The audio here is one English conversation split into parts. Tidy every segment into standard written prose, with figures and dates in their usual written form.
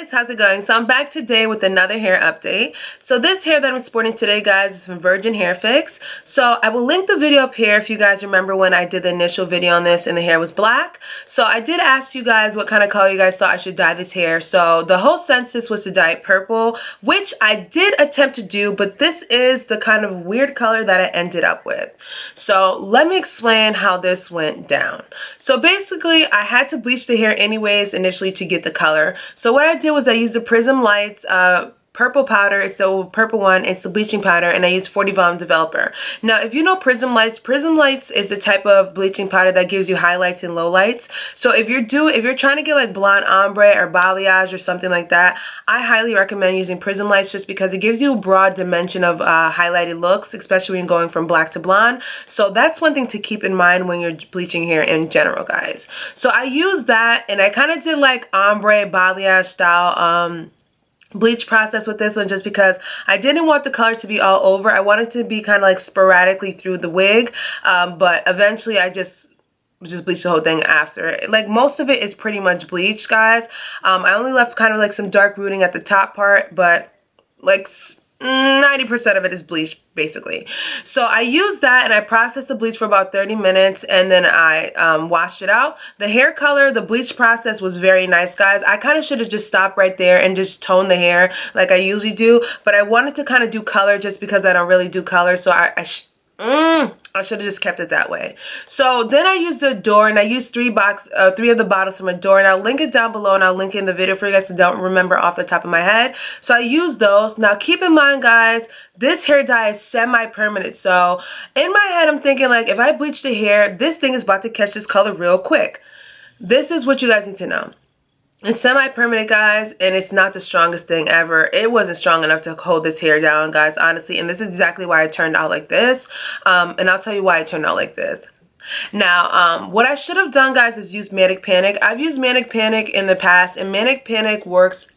guys, how's it going? So I'm back today with another hair update. So this hair that I'm sporting today, guys, is from Virgin Hair Fix. So I will link the video up here if you guys remember when I did the initial video on this and the hair was black. So I did ask you guys what kind of color you guys thought I should dye this hair. So the whole census was to dye it purple, which I did attempt to do, but this is the kind of weird color that I ended up with. So let me explain how this went down. So basically, I had to bleach the hair anyways initially to get the color. So what I did was I used the Prism Lights purple powder. It's the purple one. It's the bleaching powder, and I used 40 Volume Developer. Now, if you know Prism Lights is the type of bleaching powder that gives you highlights and lowlights. So if you're trying to get like blonde ombre or balayage or something like that, I highly recommend using Prism Lights just because it gives you a broad dimension of highlighted looks, especially when going from black to blonde. So that's one thing to keep in mind when you're bleaching hair in general, guys. So I used that, and I kind of did like ombre balayage style bleach process with this one just because I didn't want the color to be all over. I wanted to be kind of like sporadically through the wig, but eventually I just bleached the whole thing after. Like most of it is pretty much bleached, guys. I only left kind of like some dark rooting at the top part, but like 90% of it is bleached basically. So I used that and I processed the bleach for about 30 minutes and then I washed it out. The hair color, the bleach process was very nice, guys. I kind of should have just stopped right there and just toned the hair like I usually do, but I wanted to kind of do color just because I don't really do color, so I should have just kept it that way. So then I used Adore, and I used three of the bottles from Adore, and I'll link it down below and I'll link it in the video for you guys that don't remember off the top of my head. So I used those. Now keep in mind, guys, this hair dye is semi-permanent. So in my head, I'm thinking like if I bleach the hair, this thing is about to catch this color real quick. This is what you guys need to know. It's semi-permanent, guys, and it's not the strongest thing ever. It wasn't strong enough to hold this hair down, guys, honestly, and this is exactly why it turned out like this, and I'll tell you why it turned out like this. Now, what I should have done, guys, is use Manic Panic. I've used Manic Panic in the past, and Manic Panic works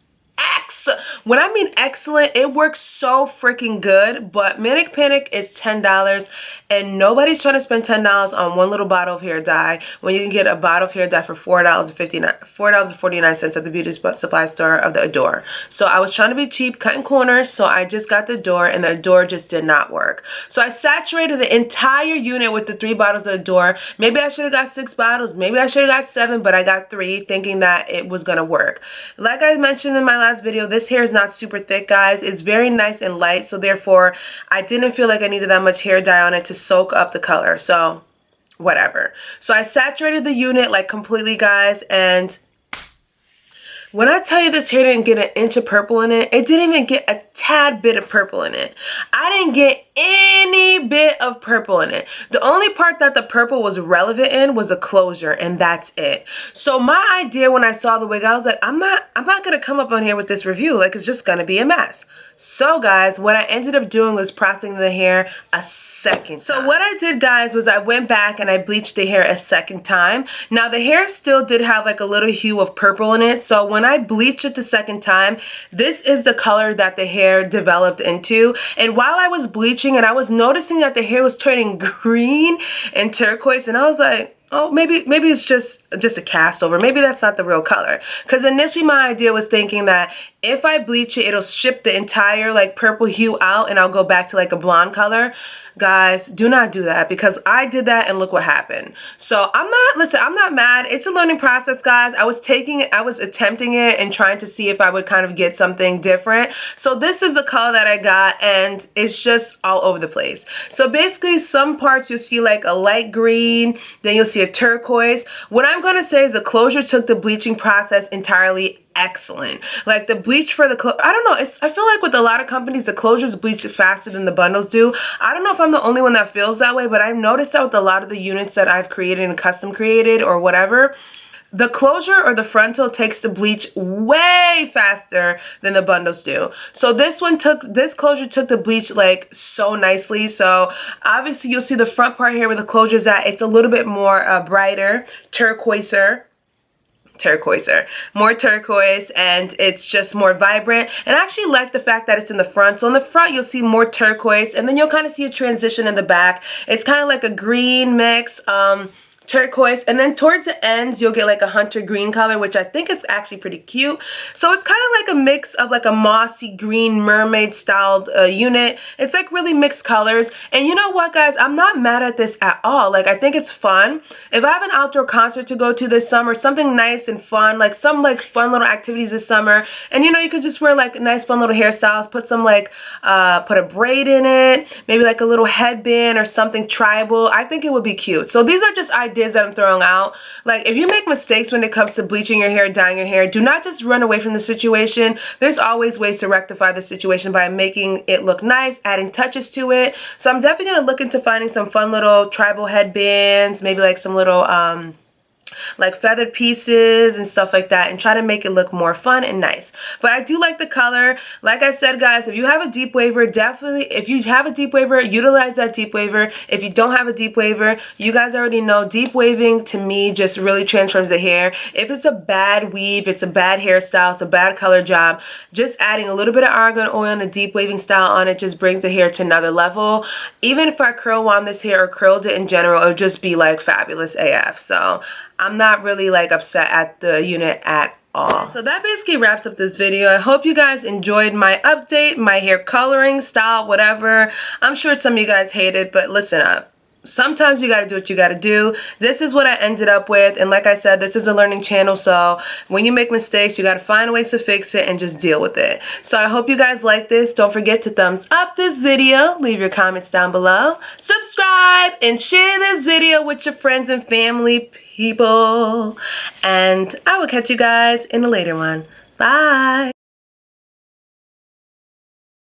when I mean excellent, it works so freaking good, but Manic Panic is $10 and nobody's trying to spend $10 on one little bottle of hair dye when you can get a bottle of hair dye for $4.49 at the beauty supply store of the Adore. So I was trying to be cheap, cutting corners, so I just got the Adore and the Adore just did not work. So I saturated the entire unit with the 3 bottles of Adore. Maybe I should have got 6 bottles, maybe I should have got 7, but I got 3 thinking that it was gonna work. Like I mentioned in my last video, this hair is not super thick, guys. It's very nice and light, so therefore I didn't feel like I needed that much hair dye on it to soak up the color, so whatever. So I saturated the unit like completely, guys, and when I tell you this hair didn't get an inch of purple in it, it didn't even get a tad bit of purple in it. I didn't get any bit of purple in it. The only part that the purple was relevant in was a closure, and that's it. So my idea when I saw the wig, I was like, I'm not gonna come up on here with this review. Like, it's just gonna be a mess. So guys, what I ended up doing was processing the hair a second time. So what I did, guys, was I went back and I bleached the hair a second time. Now the hair still did have like a little hue of purple in it. So when I bleached it the second time, this is the color that the hair developed into. And while I was bleaching it, I was noticing that the hair was turning green and turquoise, and I was like, oh, maybe it's just a cast over. Maybe that's not the real color. Because initially my idea was thinking that if I bleach it, it'll strip the entire like purple hue out and I'll go back to like a blonde color. Guys, do not do that, because I did that and look what happened. So I'm not mad. It's a learning process, guys. I was attempting it and trying to see if I would kind of get something different. So this is the color that I got, and it's just all over the place. So basically some parts you'll see like a light green, then you'll see a turquoise. What I'm going to say is the closure took the bleaching process entirely excellent. Like the bleach for the I don't know, I feel like with a lot of companies the closures bleach faster than the bundles do. I don't know if I'm the only one that feels that way, but I've noticed that with a lot of the units that I've created and custom created or whatever, the closure or the frontal takes the bleach way faster than the bundles do. So this closure took the bleach like so nicely. So obviously you'll see the front part here where the closure's at, it's a little bit more brighter, more turquoise, and it's just more vibrant. And I actually like the fact that it's in the front. So in the front you'll see more turquoise, and then you'll kind of see a transition in the back. It's kind of like a green mix, turquoise, and then towards the ends you'll get like a hunter green color, which I think is actually pretty cute. So it's kind of like a mix of like a mossy green mermaid styled unit. It's like really mixed colors, and you know what guys, I'm not mad at this at all. Like, I think it's fun. If I have an outdoor concert to go to this summer, something nice and fun, like some like fun little activities this summer, and you know, you could just wear like nice fun little hairstyles, put some like put a braid in it, maybe like a little headband or something tribal. I think it would be cute. So these are just ideas that I'm throwing out. Like, if you make mistakes when it comes to bleaching your hair, dyeing your hair, do not just run away from the situation. There's always ways to rectify the situation by making it look nice, adding touches to it. So I'm definitely going to look into finding some fun little tribal headbands, maybe like some little like feathered pieces and stuff like that, and try to make it look more fun and nice. But I do like the color. Like I said guys, if you have a deep waver, definitely, if you have a deep waver, utilize that deep waver. If you don't have a deep waver, you guys already know deep waving to me just really transforms the hair. If it's a bad weave, it's a bad hairstyle, it's a bad color job, just adding a little bit of argan oil and a deep waving style on it just brings the hair to another level. Even if I curl wound this hair or curled it in general, it would just be like fabulous AF. So I'm not really like upset at the unit at all. So that basically wraps up this video. I hope you guys enjoyed my update, my hair coloring style, whatever. I'm sure some of you guys hate it, but listen up. Sometimes you got to do what you got to do. This is what I ended up with, and like I said, this is a learning channel, so when you make mistakes, you got to find ways to fix it and just deal with it. So I hope you guys like this. Don't forget to thumbs up this video, leave your comments down below, subscribe, and share this video with your friends and family people, and I will catch you guys in a later one. Bye.